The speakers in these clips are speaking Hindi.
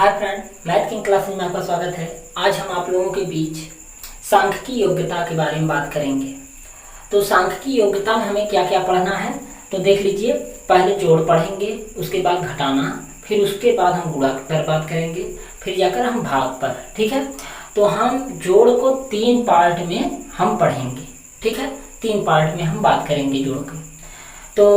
हाय फ्रेंड, मैथ की क्लास में आपका स्वागत है। आज हम आप लोगों के बीच सांख्यिकी योग्यता के बारे में बात करेंगे। तो सांख्यिकी योग्यता में हमें क्या क्या पढ़ना है तो देख लीजिए। पहले जोड़ पढ़ेंगे, उसके बाद घटाना, फिर उसके बाद हम गुणा पर बात करेंगे, फिर जाकर हम भाग पर। ठीक है, तो हम जोड़ को 3 पार्ट में हम पढ़ेंगे। ठीक है, 3 पार्ट में हम बात करेंगे जोड़ की। तो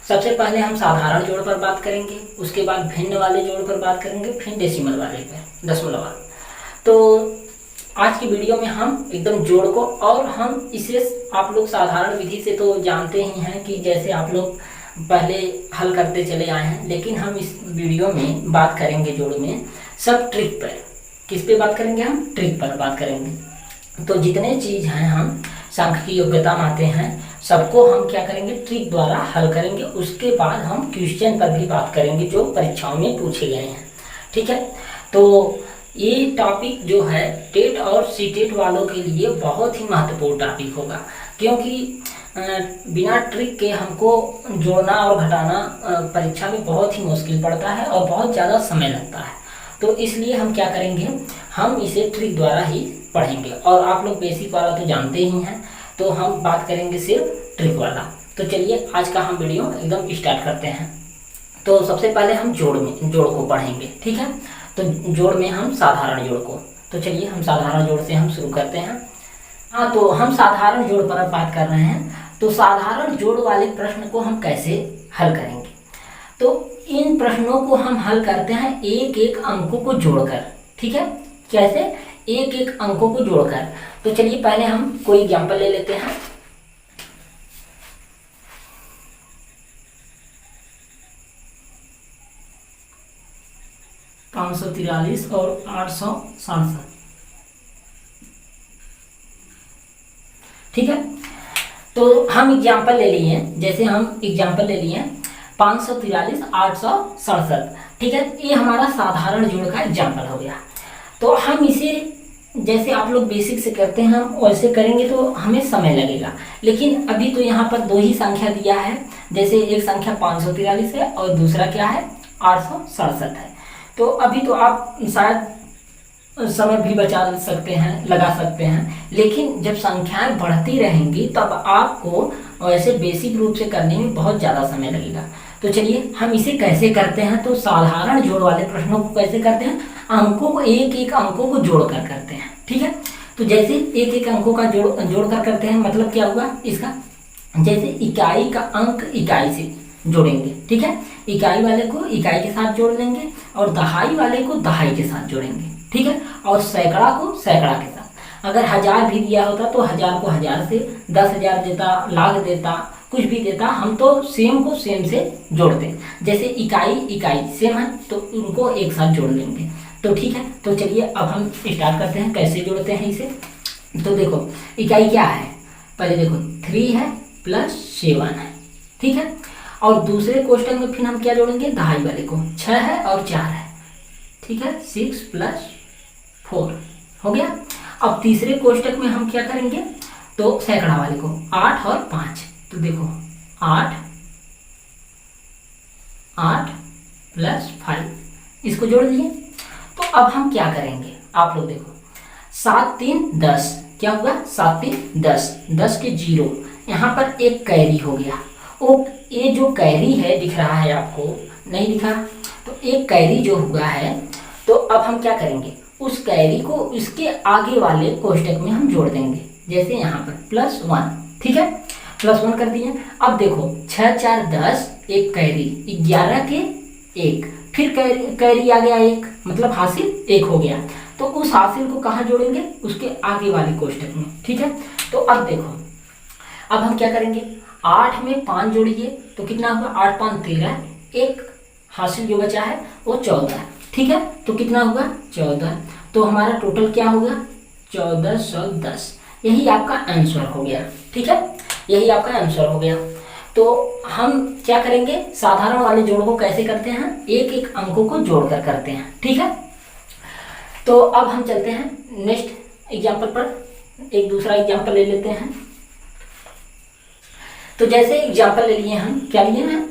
सबसे पहले हम साधारण जोड़ पर बात करेंगे, उसके बाद भिन्न वाले जोड़ पर बात करेंगे, फिर डेसिमल वाले पर, दशमलव वाले। तो आज की वीडियो में हम एकदम जोड़ को, और हम इसे आप लोग साधारण विधि से तो जानते ही हैं कि जैसे आप लोग पहले हल करते चले आए हैं, लेकिन हम इस वीडियो में बात करेंगे जोड़ में सब ट्रिक पर। किस पे बात करेंगे? हम ट्रिक पर बात करेंगे। तो जितने चीज़ हैं हम सांख्यिकी योग्यता में आते हैं, सबको हम क्या करेंगे? ट्रिक द्वारा हल करेंगे। उसके बाद हम क्वेश्चन पर भी बात करेंगे जो परीक्षाओं में पूछे गए हैं। ठीक है, तो ये टॉपिक जो है टेट और सीटेट वालों के लिए बहुत ही महत्वपूर्ण टॉपिक होगा, क्योंकि बिना ट्रिक के हमको जोड़ना और घटाना परीक्षा में बहुत ही मुश्किल पड़ता है और बहुत ज़्यादा समय लगता है। तो इसलिए हम क्या करेंगे? हम इसे ट्रिक द्वारा ही पढ़ेंगे। और आप लोग बेसिक वाला तो जानते ही हैं, तो हम बात करेंगे सिर्फ ट्रिक वाला। तो चलिए आज का हम वीडियो एकदम स्टार्ट करते हैं। तो सबसे पहले हम जोड़ को पढ़ेंगे। ठीक है, तो जोड़ में हम साधारण जोड़ को, तो चलिए हम साधारण जोड़ से हम शुरू करते हैं। हाँ, तो हम साधारण जोड़ पर बात कर रहे हैं। तो साधारण जोड़ वाले प्रश्न को हम कैसे हल करेंगे? तो इन प्रश्नों को हम हल करते हैं एक एक अंकों को जोड़कर। ठीक है, कैसे? एक एक अंकों को जोड़कर। तो चलिए पहले हम कोई एग्जांपल ले लेते हैं। पाँच 543 और 867। ठीक है, तो हम एग्जांपल ले लिए, जैसे हम एग्जांपल ले लिए 543 867। ठीक है, ये हमारा साधारण जोड़ का एग्जांपल हो गया। तो हम इसे जैसे आप लोग बेसिक से करते हैं हम वैसे करेंगे तो हमें समय लगेगा। लेकिन अभी तो यहाँ पर 2 ही संख्या दिया है, जैसे एक संख्या 543 है और दूसरा क्या है? 867 है। तो अभी तो आप शायद समय भी बचा सकते हैं, लगा सकते हैं, लेकिन जब संख्याएं बढ़ती रहेंगी तब आपको वैसे बेसिक रूप से करने में बहुत ज़्यादा समय लगेगा। तो चलिए हम इसे कैसे करते हैं? तो साधारण जोड़ वाले प्रश्नों को कैसे करते हैं? अंकों को एक एक अंकों को जोड़कर करते हैं। ठीक है, तो जैसे एक एक अंकों का जोड़कर करते हैं, मतलब क्या हुआ इसका? जैसे इकाई का अंक इकाई से जोड़ेंगे। ठीक है, इकाई वाले को इकाई के साथ जोड़ लेंगे और दहाई वाले को दहाई के साथ जोड़ेंगे। ठीक है, और सैकड़ा को सैकड़ा के साथ। अगर 1000 भी दिया होता तो 1000 को 1000 से, 10,000 देता, लाख देता, कुछ भी देता, हम तो सेम को सेम से जोड़ते। जैसे इकाई इकाई सेम है तो उनको एक साथ जोड़ लेंगे। तो ठीक है, तो चलिए अब हम स्टार्ट करते हैं कैसे जोड़ते हैं इसे। तो देखो इकाई क्या है, पहले देखो 3 है प्लस 7 है। ठीक है, और दूसरे क्वेश्चन में फिर हम क्या जोड़ेंगे? दहाई वाले को 6 है और 4 है। ठीक है, 6 प्लस 4 हो गया। अब तीसरे कोष्टक में हम क्या करेंगे? तो सैकड़ा वाले को 8 और 5। तो देखो 8 प्लस 5 इसको जोड़ दिए। तो अब हम क्या करेंगे? आप लोग देखो 7 3 10 क्या हुआ? 7 3 10, 10 के 0। यहाँ पर एक कैरी हो गया। वो ये जो कैरी है दिख रहा है आपको? नहीं दिखा? तो एक कैरी जो हुआ है, तो अब हम क्या करेंगे? उस कैरी को इसके आगे वाले कोष्टक में हम जोड़ देंगे। जैसे यहाँ पर +1। ठीक है, +1 कर दिए। अब देखो 6 4 10, एक कैरी 11 के 1, फिर कैरी आ गया 1, मतलब हासिल 1 हो गया। तो उस हासिल को कहाँ जोड़ेंगे? उसके आगे वाले कोष्टक में। ठीक है, तो अब देखो अब हम क्या करेंगे? 8 में 5 जोड़िए तो कितना हुआ? 8 5 13, एक हासिल जो बचा है वो 14। ठीक है, तो कितना हुआ? 14। तो हमारा टोटल क्या होगा? 1410। यही आपका आंसर हो गया। ठीक है, यही आपका आंसर हो गया। तो हम क्या करेंगे? साधारण वाले जोड़ को कैसे करते हैं? एक एक अंकों को जोड़कर करते हैं। ठीक है, तो अब हम चलते हैं नेक्स्ट एग्जाम्पल पर। एक दूसरा एग्जाम्पल ले लेते हैं। तो जैसे एग्जाम्पल ले लिए हम, क्या लिए हैं?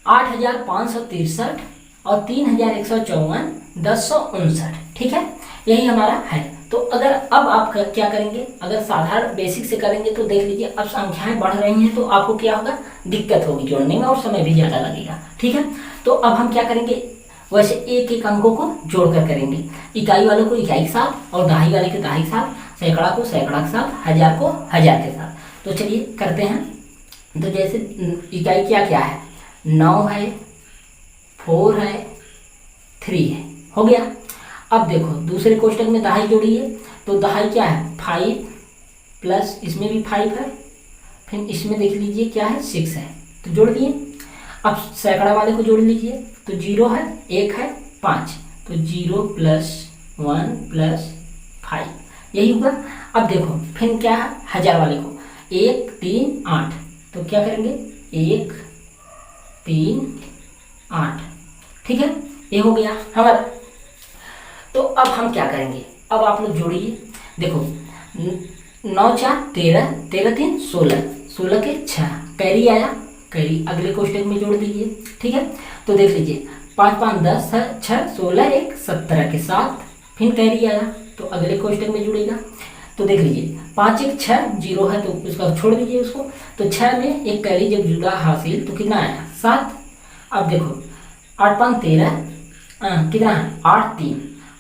8563 और 3154 1059, ठीक है, यही हमारा है। तो अगर अब आप क्या करेंगे, अगर साधारण बेसिक से करेंगे तो देख लीजिए अब संख्याएं बढ़ रही हैं तो आपको क्या होगा, दिक्कत होगी जोड़ने में और समय भी ज़्यादा लगेगा, ठीक है। तो अब हम क्या करेंगे, वैसे एक एक अंकों को जोड़कर करेंगे, इकाई वालों को इकाई के साथ और दहाई वाले को दहाई के साथ, सैकड़ा को सैकड़ा के साथ, हजार को हजार के साथ। तो चलिए करते हैं। तो जैसे इकाई क्या क्या है, 9 है, 4 है, 3 है, हो गया। अब देखो दूसरे कोष्टक में दहाई जोड़िए, तो दहाई क्या है 5 प्लस इसमें भी 5 है, फिर इसमें देख लीजिए क्या है 6 है, तो जोड़ दिए। अब सैकड़ा वाले को जोड़ लीजिए, तो 0 है, 1 है, 5, तो 0 प्लस 1 प्लस 5, यही होगा। अब देखो फिर क्या है हजार वाले को 1 3 8, तो क्या करेंगे 1 3 8, ठीक है, ये हो गया हमारा। तो अब हम क्या करेंगे, अब आप लोग जोड़िए, देखो 9 4 13, 13 3 16, 16 के 6, कैरी आया, कैरी अगले कोष्टक में जोड़ दीजिए, ठीक है। तो देख लीजिए 5 5 10 6 16 1 17 के साथ, फिर कैरी आया तो अगले कोष्टक में जुड़ेगा। तो देख लीजिए 5 1 6 0 है तो उसका छोड़ दीजिए उसको, तो 6 में एक कैरी जब जुड़ा हासिल तो कितना आया 7। अब देखो 8 5 13, कितना है 8 3,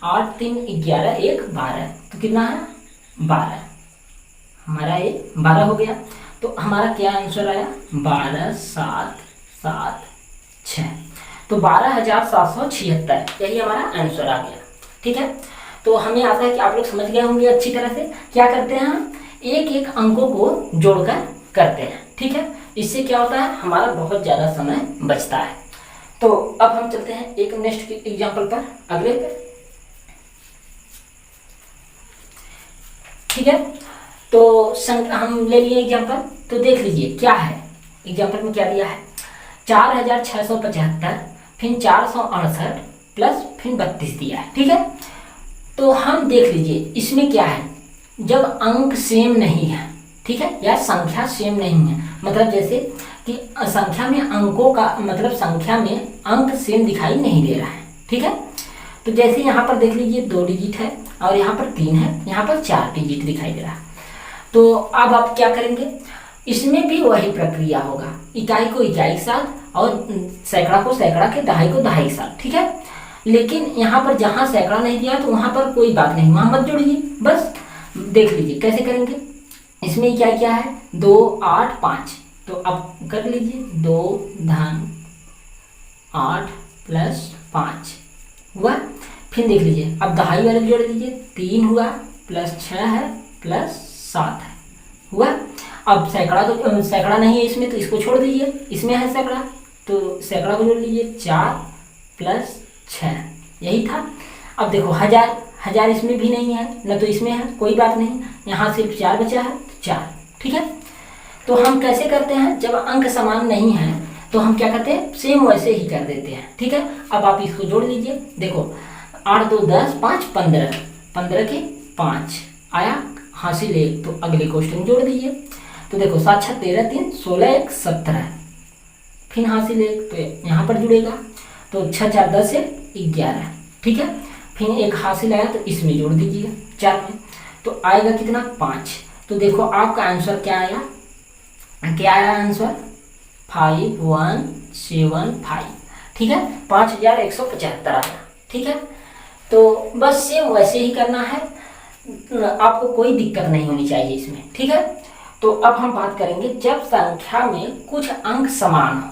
8 3 11 1 12, तो कितना है 12, हमारा ये 12 हो गया। तो हमारा क्या आंसर आया 12 7 7 6, तो 12,776, यही हमारा आंसर आ गया, ठीक है। तो हमें आता है कि आप लोग समझ गए होंगे अच्छी तरह से। क्या करते हैं हम एक एक अंकों को जोड़कर करते हैं, ठीक है, इससे क्या होता है हमारा बहुत ज़्यादा समय बचता है। तो अब हम चलते हैं एक नेक्स्ट एग्जाम्पल पर, अगले पे, ठीक है। तो हम ले लिए एग्जाम्पल, तो देख लीजिए क्या है एग्जाम्पल में क्या दिया है 4675, फिर 468 प्लस फिर 32 दिया है, ठीक है। तो हम देख लीजिए इसमें क्या है, जब अंक सेम नहीं है, ठीक है, या संख्या सेम नहीं है, मतलब जैसे कि संख्या में अंकों का मतलब संख्या में अंक सेम दिखाई नहीं दे रहा है, ठीक है। तो जैसे यहाँ पर देख लीजिए 2 डिजिट है और यहाँ पर 3 है, यहाँ पर 4 डिजिट दिखाई दे रहा है। तो अब आप क्या करेंगे, इसमें भी वही प्रक्रिया होगा, इकाई को इकाई के साथ और सैकड़ा को सैकड़ा के दहाई को दहाई के साथ, ठीक है। लेकिन यहाँ पर जहाँ सैकड़ा नहीं दिया तो वहाँ पर कोई बात नहीं, वहाँ मत जोड़िए, बस देख लीजिए कैसे करेंगे। इसमें इकाई क्या है 2 8 5, तो अब कर लीजिए 2 धन 8 प्लस 5 हुआ। फिर देख लीजिए अब दहाई वाले जोड़ दीजिए, 3 हुआ प्लस 6 है प्लस 7 है हुआ। अब सैकड़ा तो सैकड़ा नहीं है इसमें तो इसको छोड़ दीजिए, इसमें है सैकड़ा तो सैकड़ा को जोड़ लीजिए 4 प्लस 6, यही था। अब देखो हजार, हजार इसमें भी नहीं है न तो इसमें है, कोई बात नहीं, यहाँ सिर्फ 4 बचा है, 4, ठीक है। तो हम कैसे करते हैं, जब अंक समान नहीं है तो हम क्या करते हैं सेम वैसे ही कर देते हैं, ठीक है। अब आप इसको जोड़ लीजिए, देखो 8 2 10 5 15, 15 के 5 आया हासिल 1, तो अगले क्वेश्चन जोड़ दीजिए। तो देखो 7 6 13 3 16 1 17, फिर हासिल 1, तो यहाँ पर जुड़ेगा, तो 6 4 10 11, ठीक है। फिर एक हासिल आया तो इसमें जोड़ दीजिए 4 में, तो आएगा कितना 5। तो देखो आपका आंसर क्या आया, क्या आया आंसर 5175, ठीक है, 5175 आया, ठीक है। तो बस सेम वैसे ही करना है, आपको कोई दिक्कत नहीं होनी चाहिए इसमें, ठीक है। तो अब हम बात करेंगे जब संख्या में कुछ अंक समान हो,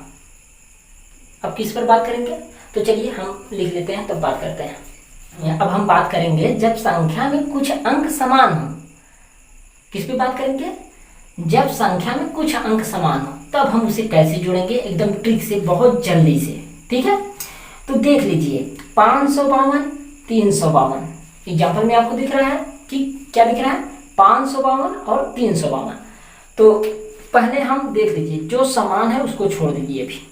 अब किस पर बात करेंगे, तो चलिए हम लिख लेते हैं तब बात करते हैं। अब हम बात करेंगे जब संख्या में कुछ अंक समान हो, किस पे बात करेंगे, जब संख्या में कुछ अंक समान हो, तब हम उसे कैसे जोड़ेंगे एकदम ट्रिक से, बहुत जल्दी से, ठीक है। तो देख लीजिए 552 352, एग्जाम्पल में आपको दिख रहा है कि क्या दिख रहा है 552 और 352। तो पहले हम देख लीजिए जो समान है उसको छोड़ दीजिए, अभी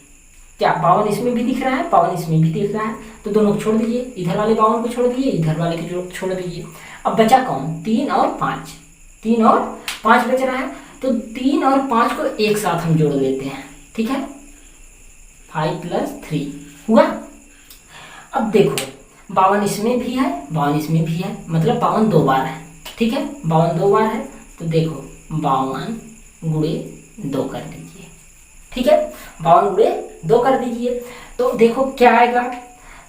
क्या 52 इसमें भी दिख रहा है, 52 इसमें भी दिख रहा है, तो दोनों को छोड़ दीजिए, इधर वाले 52 को छोड़ दीजिए, इधर वाले को छोड़ दीजिए। अब बचा कौन 3 और 5, 3 और 5 बच रहा है, तो 3 और 5 को एक साथ हम जोड़ लेते हैं, ठीक है, 5 + 3 हुआ। अब देखो 52 इसमें भी है, 52 इसमें भी है, मतलब 52 दो बार है। ठीक है, 52 दो बार है, तो देखो 52 गुणे 2 कर दीजिए। ठीक है, 52 गुणे 2 कर दीजिए। तो देखो क्या आएगा,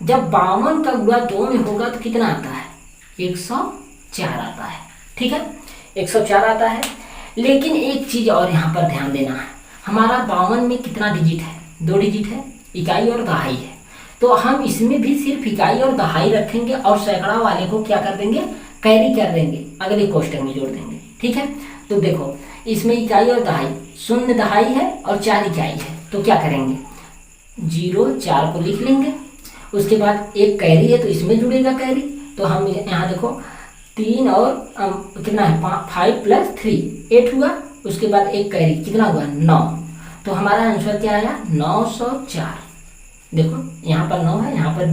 जब 52 का गुणा 2 में होगा तो कितना आता है, 104 आता है। ठीक है, 104 आता है। लेकिन एक चीज और यहाँ पर ध्यान देना है, हमारा 52 में कितना डिजिट है, 2 डिजिट है, इकाई और दहाई है। तो हम इसमें भी सिर्फ इकाई और दहाई रखेंगे और सैकड़ा वाले को क्या कर देंगे, कैरी कर देंगे, अगले कोष्टक में जोड़ देंगे। ठीक है, तो देखो इसमें इकाई और दहाई, 0 दहाई है और 4 इकाई है, तो क्या करेंगे, 0 4 को लिख लेंगे। उसके बाद एक कैरी है तो इसमें जुड़ेगा कैरी, तो हम यहाँ देखो 3 और कितना है, 5 + 3 8 हुआ। उसके बाद एक कैरी कितना हुआ, 9। तो हमारा आंसर क्या आया, 904। देखो यहाँ पर 9 है, यहाँ पर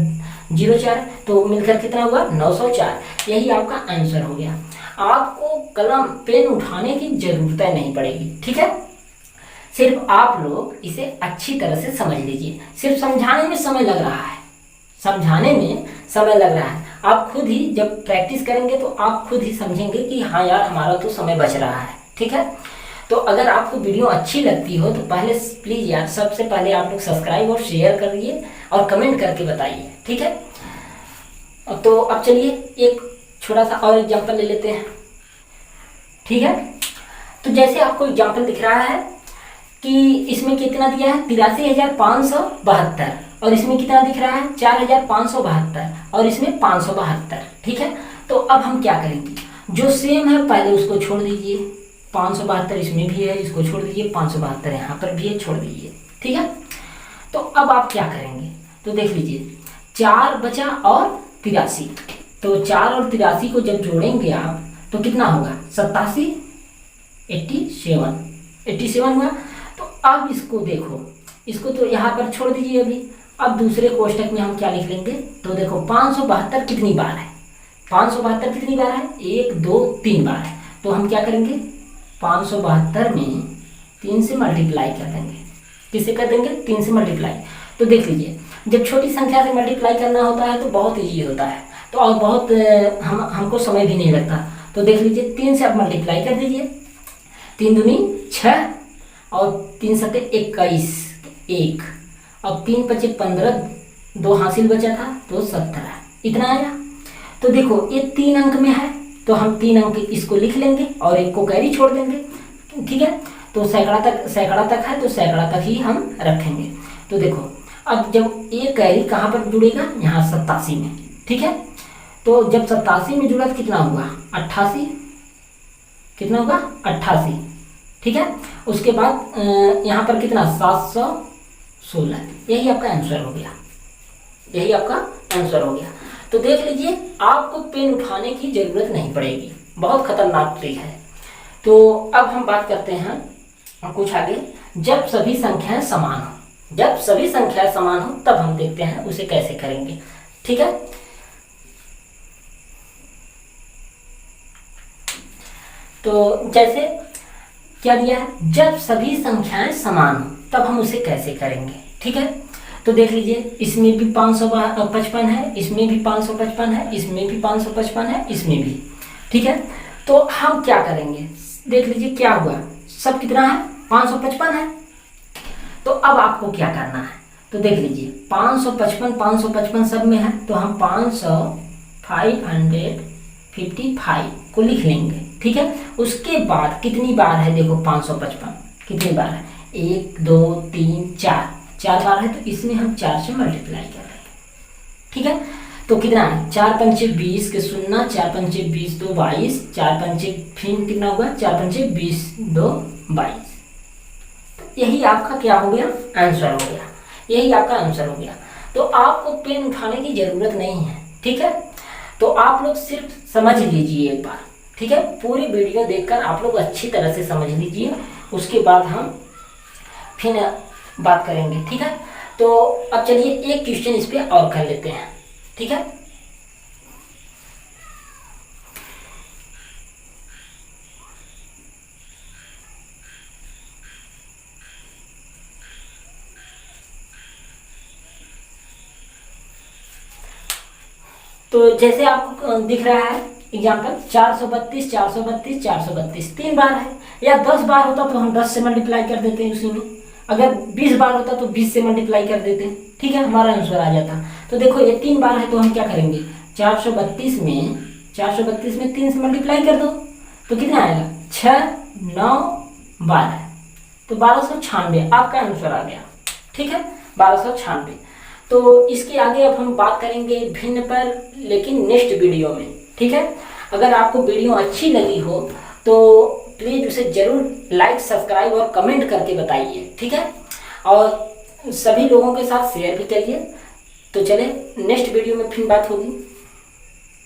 0 4 है, तो मिलकर कितना हुआ, 904। यही आपका आंसर हो गया। आपको कलम पेन उठाने की जरूरत नहीं पड़ेगी। ठीक है, सिर्फ आप लोग इसे अच्छी तरह से समझ लीजिए। सिर्फ समझाने में समय लग रहा है, समझाने में समय लग रहा है। आप खुद ही जब प्रैक्टिस करेंगे तो आप खुद ही समझेंगे कि हाँ यार हमारा तो समय बच रहा है। ठीक है, तो अगर आपको वीडियो अच्छी लगती हो तो पहले प्लीज़ यार, सबसे पहले आप लोग सब्सक्राइब और शेयर करिए और कमेंट करके बताइए। ठीक है, तो अब चलिए एक छोटा सा और एग्जाम्पल ले लेते हैं। ठीक है, तो जैसे आपको एग्जाम्पल दिख रहा है कि इसमें कितना दिया है, 83,572, और इसमें कितना दिख रहा है, 4,572, और इसमें 572। ठीक है, तो अब हम क्या करेंगे, जो सेम है पहले उसको छोड़ दीजिए, 572 इसमें भी है, इसको छोड़ दीजिए, 572 यहाँ पर भी है, छोड़ दीजिए। ठीक है, तो अब आप क्या करेंगे, तो देख लीजिए 4 बचा और 83, तो 4 और 83 को जब जोड़ेंगे आप तो कितना होगा, 87, 87 हुआ। तो अब इसको देखो, इसको तो यहाँ पर छोड़ दीजिए अभी। अब दूसरे कोष्टक में हम क्या लिख लेंगे, तो देखो 572 कितनी बार है, 572 कितनी बार है, 1 2 3 बार है। तो हम क्या करेंगे, 572 में 3 से मल्टीप्लाई कर देंगे। किससे कर देंगे, 3 से मल्टीप्लाई। तो देख लीजिए जब छोटी संख्या से मल्टीप्लाई करना होता है तो बहुत ईजी होता है, तो और बहुत हमको समय भी नहीं लगता। तो देख लीजिए 3 से आप मल्टीप्लाई कर दीजिए, 3 दूनी 6 और 3 सत्ते 21, 1 और 3 पचे 15, 2 हासिल बचा था तो 17, इतना आया। तो देखो ये 3 अंक में है तो हम 3 अंक इसको लिख लेंगे और एक को कैरी छोड़ देंगे। ठीक है, तो सैकड़ा तक है तो सैकड़ा तक ही हम रखेंगे। तो देखो अब जब ये कैरी कहाँ पर जुड़ेगा, यहाँ 87 में। ठीक है, तो जब 87 में जुड़ा तो कितना हुआ, 88, कितना होगा 88। ठीक है, उसके बाद यहाँ पर कितना 716, यही आपका आंसर हो गया, यही आपका आंसर हो गया। तो देख लीजिए आपको पेन उठाने की जरूरत नहीं पड़ेगी, बहुत खतरनाक ट्रिक है। तो अब हम बात करते हैं कुछ आगे, जब सभी संख्याएं समान हो, जब सभी संख्याएं समान हो तब हम देखते हैं उसे कैसे करेंगे। ठीक है, तो जैसे क्या दिया है, जब सभी संख्याएं समान हो तब हम उसे कैसे करेंगे। ठीक है, तो देख लीजिए इसमें भी 555 है, इसमें भी 555 है, इसमें भी 555 है, इसमें भी। ठीक है, तो हम क्या करेंगे, देख लीजिए क्या हुआ, सब कितना है, 555 है। तो अब आपको क्या करना है, तो देख लीजिए 555 सब में है, तो हम 555 को लिख लेंगे। ठीक है, उसके बाद कितनी बार है, देखो 555 कितनी बार है, 1 2 3 4 बार है, तो इसमें हम 4 से मल्टीप्लाई कर देंगे। ठीक है, तो कितना है, 4 पंचे 20 के 0, 4 पंचे 20 2 22, 4 पंचे फिर कितना होगा, 4 पंचे 20 2 22। यही आपका क्या हो गया, आंसर हो गया, यही आपका आंसर हो गया। तो आपको पेन उठाने की जरूरत नहीं है। ठीक है, तो आप लोग सिर्फ समझ लीजिए एक बार। ठीक है, पूरी वीडियो देखकर आप लोग अच्छी तरह से समझ लीजिए, उसके बाद हम फिर बात करेंगे। ठीक है, तो अब चलिए एक क्वेश्चन इस पे और कर लेते हैं। ठीक है, तो जैसे आपको दिख रहा है एग्जाम्पल 432 432 432 3 बार है, या 10 बार होता तो हम 10 से मल्टीप्लाई कर देते हैं उसी में, अगर 20 बार होता तो 20 से मल्टीप्लाई कर देते हैं, ठीक है, हमारा आंसर आ जाता। तो देखो ये 3 बार है तो हम क्या करेंगे, 432 में 3 से मल्टीप्लाई कर दो तो कितना आएगा, 6 9 12, तो 1296 आपका आंसर आ गया, ठीक है, 1296। तो इसके आगे अब हम बात करेंगे भिन्न पर, लेकिन नेक्स्ट वीडियो में, ठीक है। अगर आपको वीडियो अच्छी लगी हो तो प्लीज़ उसे जरूर लाइक सब्सक्राइब और कमेंट करके बताइए, ठीक है, और सभी लोगों के साथ शेयर भी करिए। तो चले नेक्स्ट वीडियो में फिर बात होगी।